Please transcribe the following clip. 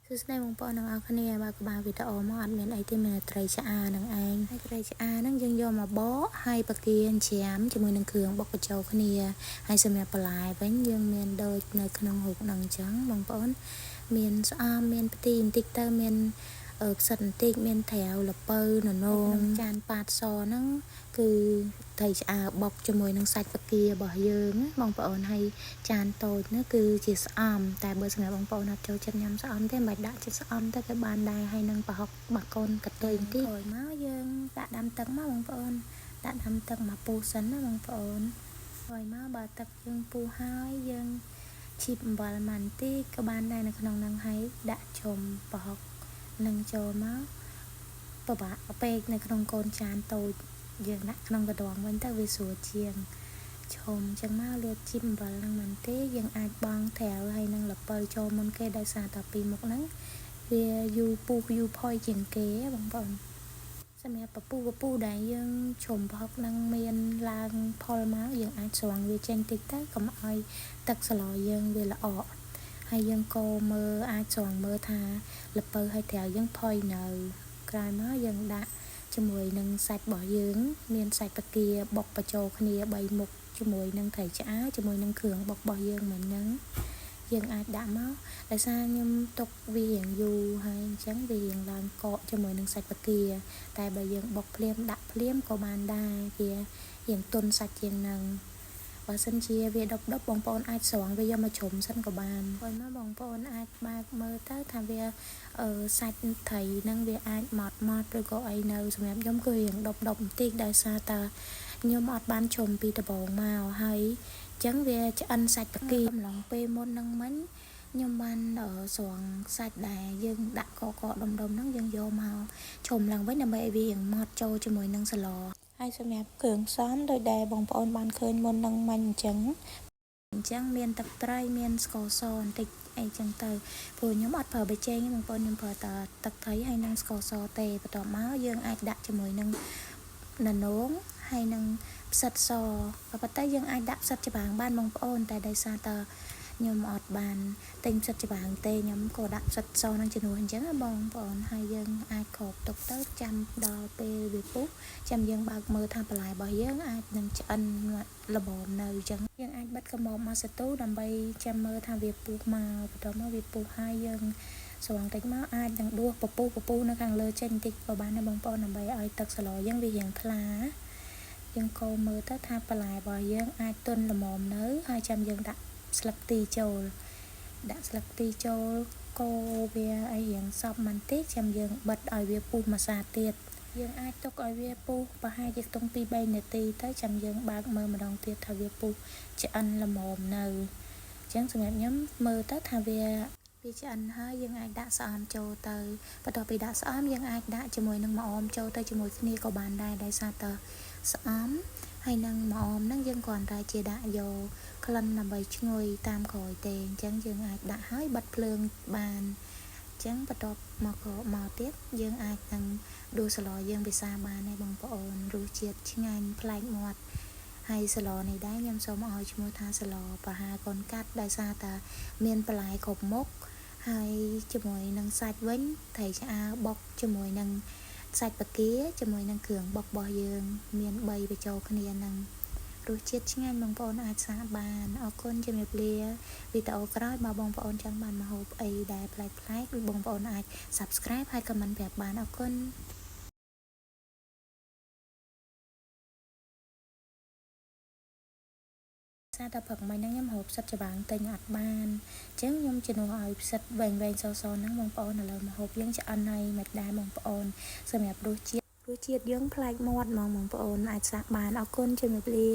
Sứ này mong bọn nó khá nè bà có bà vì ta ổ mà ăn miền ấy thì mìnhត្រីឆ្អា នឹង ឯង ហើយត្រីឆ្អា ហ្នឹង យើង យក មក បក ហើយ ប្រគៀន ច្រាម ជាមួយ នឹង គ្រឿង បុក បញ្ចូល គ្នា ហើយ សម្រាប់ បន្លែ វិញ យើង មាន ដូច នៅ ក្នុង រូប ហ្នឹង អញ្ចឹង បងប្អូន មាន ស្អំ មាន ផ្ទី បន្តិច ទៅ មាន ផ្សិត បន្តិច មាន ត្រាវ ល្ពៅ ននោង ចាន ប៉ាត ស ហ្នឹង គឺ ត្រីឆ្អា បុក ជាមួយ នឹង សាច់ ប្រគៀ របស់ យើង បងប្អូន ហើយ ចាន តូច នោះ គឺជា ស្អំ តែ បើ សម្រាប់ បងប្អូន អត់ ចូល ចិត្ត ញ៉ាំ ស្អំ ទេ មិន ដាក់ ចិត្ត ស្អំ ទៅ ក៏ បាន ដែរ ហើយ នឹង ប្រហុក បាក់កូន កាត់ បន្តិច ក្រោយ មក យើង ដាក់ ដាំ ទឹក មក បងប្អូន ដាក់ ដាំ ទឹក មក ពុះ សិន ណា បងប្អូន ក្រោយ មក បើ ទឹក យើង ពុះ ហើយ យើង ជីប អំបិល បន្តិច ក៏ បាន ដែរ នៅ ក្នុង ហ្នឹង ហើយ ដាក់ ជុំ ប្រហុក នឹង ចូល មក ពិបាក ពេក នៅ ក្នុង កូន ចាន តូច យើង ដាក់ ក្នុង កន្ទង វិញ ទៅ វា ស្រួល ជាង ឈុំ ចឹង មក លាប ជីប អំបិល ហ្នឹង បន្តិច យើង អាច បង់ ត្រាវ ហើយ នឹង ល្ពៅ ចូល មុន គេ ដោយ សារ តែ ពី មុខ ហ្នឹង វា យូរ ពុះ យូរ ផុយ ជាង គេ បងប្អូន សម្រាប់ ពពុះ ដែល យើង ជុំ ប្រហុក ហ្នឹង មាន ឡើង ផល មក យើង អាច ស្រង់ វា ចេញ តិច ទៅ កុំ ឲ្យ ទឹក ស្ល យើង វា ល្អក់ ហើយ យើង កូរ មើល អាច ស្រង់ មើល ថា ល្ពៅ ហើយ ត្រាវ យើង ផុយ នៅ ក្រោយ មក យើង ដាក់ ជាមួយ នឹង សាច់ របស់ យើង មាន សាច់ ប្រគៀ បុក បញ្ចូល គ្នា 3 មុខ ជាមួយ នឹង ត្រីឆ្អា ជាមួយ នឹង គ្រឿង បុក របស់ យើង មិញ ហ្នឹង យើង អាច ដាក់ មក ដោយសារ ខ្ញុំ ទុក វា រៀង យូរ ហើយ អញ្ចឹង វា រៀង ឡើង កក ជាមួយ នឹង សាច់ ប្រគៀ តែ បើ យើង បុក ភ្លាម ដាក់ ភ្លាម ក៏ បាន ដែរ វា រៀង ទន់ សាច់ ជាង ហ្នឹង បើ សិន ជា វា ដុប បងប្អូន អាច ស្រង់ វា យក មក ជ្រុំ សិន ក៏ បាន ក្រោយ មក បងប្អូន អាច បើក មើល ទៅ ថា វា សាច់ ត្រី ហ្នឹង វា អាច ម៉ត់ ឬ ក៏ អី នៅ សម្រាប់ ខ្ញុំ គឺ រៀង ដុប បន្តិច ដោយ សារ តែ ខ្ញុំ អត់ បាន ជ្រុំ ពី ដំបូង មក ហើយ អញ្ចឹង វា ឆ្អិន សាច់ ប្រគៀ កំឡុង ពេល មុន ហ្នឹង មិញ ខ្ញុំ បាន ស្រង់ សាច់ ដែល យើង ដាក់ កក ដុំ ហ្នឹង យើង យក មក ជ្រុំ ឡើង វិញ ដើម្បី ឲ្យ វា រៀង ម៉ត់ ចូល ជាមួយ នឹង ស្ល ហើយ សម្រាប់ គ្រឿង ផ្សំ ដូច ដែល បងប្អូន បាន ឃើញ មុន ហ្នឹង មិញ អញ្ចឹង មាន ទឹក ត្រី មាន ស្ករ ស បន្តិច អី ចឹង ទៅ ព្រោះ ខ្ញុំ អត់ ប្រើ ប៊ីចេង ទេ បងប្អូន ខ្ញុំ ប្រើ តែ ទឹក ត្រី ហើយ នឹង ស្ករ ស ទេ បន្ទាប់ មក យើង អាច ដាក់ ជាមួយ នឹង ននោង ហើយ នឹង ផ្សិត ស ក៏ ប៉ុន្តែ យើង អាច ដាក់ ផ្សិត ច្បាង បាន បងប្អូន តែ ដោយ សារ តែ ខ្ញុំ អត់ បាន ទិញ ផ្សិត ច្បាង ទេ ខ្ញុំ ក៏ ដាក់ ផ្សិត ស នឹង ជំនួស អញ្ចឹង ណា បងប្អូន ហើយ យើង អាច គ្រប ទុក ទៅ ចាំ ដល់ ពេល វា ពុះ ចាំ យើង បើក មើល ថា បន្លែ របស់ យើង អាច នឹង ឆ្អិន ល្មម នៅ អញ្ចឹង យើង អាច បិទ ខ្មុំ មក សាទូ ដើម្បី ចាំ មើល ថា វា ពុះ មក បន្ទាប់ មក វា ពុះ ហើយ យើង ស្រង់ តិច មក អាច នឹង ដួស ពពុះ នៅ ខាង លើ ចេញ បន្តិច ក៏ បាន ដែរ បងប្អូន ដើម្បី ឲ្យ ទឹក ស្ល យើង វា រៀង ថ្លា យើង កូរ មើល ទៅ ថា បន្លែ របស់ យើង អាច ទន់ ល្មម នៅ ហើយ ចាំ យើង ដាក់ ស្លឹក ទី ចូល ដាក់ ស្លឹក ទី ចូល កូរ វា ឲ្យ រៀង សព្វ បន្តិច ចាំ យើង បិទ ឲ្យ វា ពុះ មួយ សា ទៀត យើង អាច ទុក ឲ្យ វា ពុះ ប្រហែល ជា ខ្ទង់ 2-3 នាទី ទៅ ចាំ យើង បើក មើល ម្ដង ទៀត ថា វា ពុះ ឆ្អិន ល្មម នៅ អញ្ចឹង សម្រាប់ ខ្ញុំ មើល ទៅ ថា វា ឆ្អិន ហើយ យើង អាច ដាក់ ស្អំ ចូល ទៅ បន្ទាប់ ពី ដាក់ ស្អំ យើង អាច ដាក់ ជាមួយ នឹង ម្អម ចូល ទៅ ជាមួយ គ្នា ក៏ បាន ដែរ ដោយ សារ តែ ស្អំ ហើយ នឹង ម្អម ហ្នឹង យើង គ្រាន់តែ ជា ដាក់ យក ក្លិន ដើម្បី ឈ្ងុយ តាម ក្រោយ ទេ អញ្ចឹង យើង អាច ដាក់ ហើយ បិទ ភ្លើង បាន អញ្ចឹង បន្ទាប់ មក មក ទៀត យើង អាច នឹង ដួស ស្ល យើង ពិសា បាន ហើយ បងប្អូន រសជាតិ ឆ្ងាញ់ ប្លែក មាត់ ហើយ ស្ល នេះ ដែរ ខ្ញុំ សូម ឲ្យ ឈ្មោះ ថា ស្ល ប្រហើរ កូនកាត់ ដោយ សារ តែ មាន បន្លែ គ្រប់ មុខ ហើយ ជាមួយ នឹង សាច់ វិញ ត្រីឆ្អា បុក ជាមួយ នឹង សាច់ ប្រគៀ ជាមួយ នឹង គ្រឿង បុក របស់ យើង មាន 3 បញ្ចូល គ្នា ហ្នឹង រសជាតិ ឆ្ងាញ់ បងប្អូន អាច សាក បាន អរគុណ ជំរាបលា វីដេអូ ក្រោយ បើ បងប្អូន ចង់ បាន ម្ហូប អី ដែល ប្លែក ឬ បងប្អូន អាច Subscribe ហើយ Comment ប្រាប់ បាន អរគុណសារ តែ ព្រឹក មិញ ហ្នឹង ខ្ញុំ រក ផ្សិត ច្បាំង ទិញ អត់ បាន អញ្ចឹង ខ្ញុំ ជំនួស ឲ្យ ផ្សិត វែង ស ហ្នឹង បងប្អូន ឥឡូវ ម្ហូប យើង ឆ្អិន ហើយ មិន ដែរ បងប្អូន សម្រាប់ រសជាតិ យើង ប្លែក មាត់ ហ្មង បងប្អូន អាច សាក បាន អរគុណ ជំរាបលា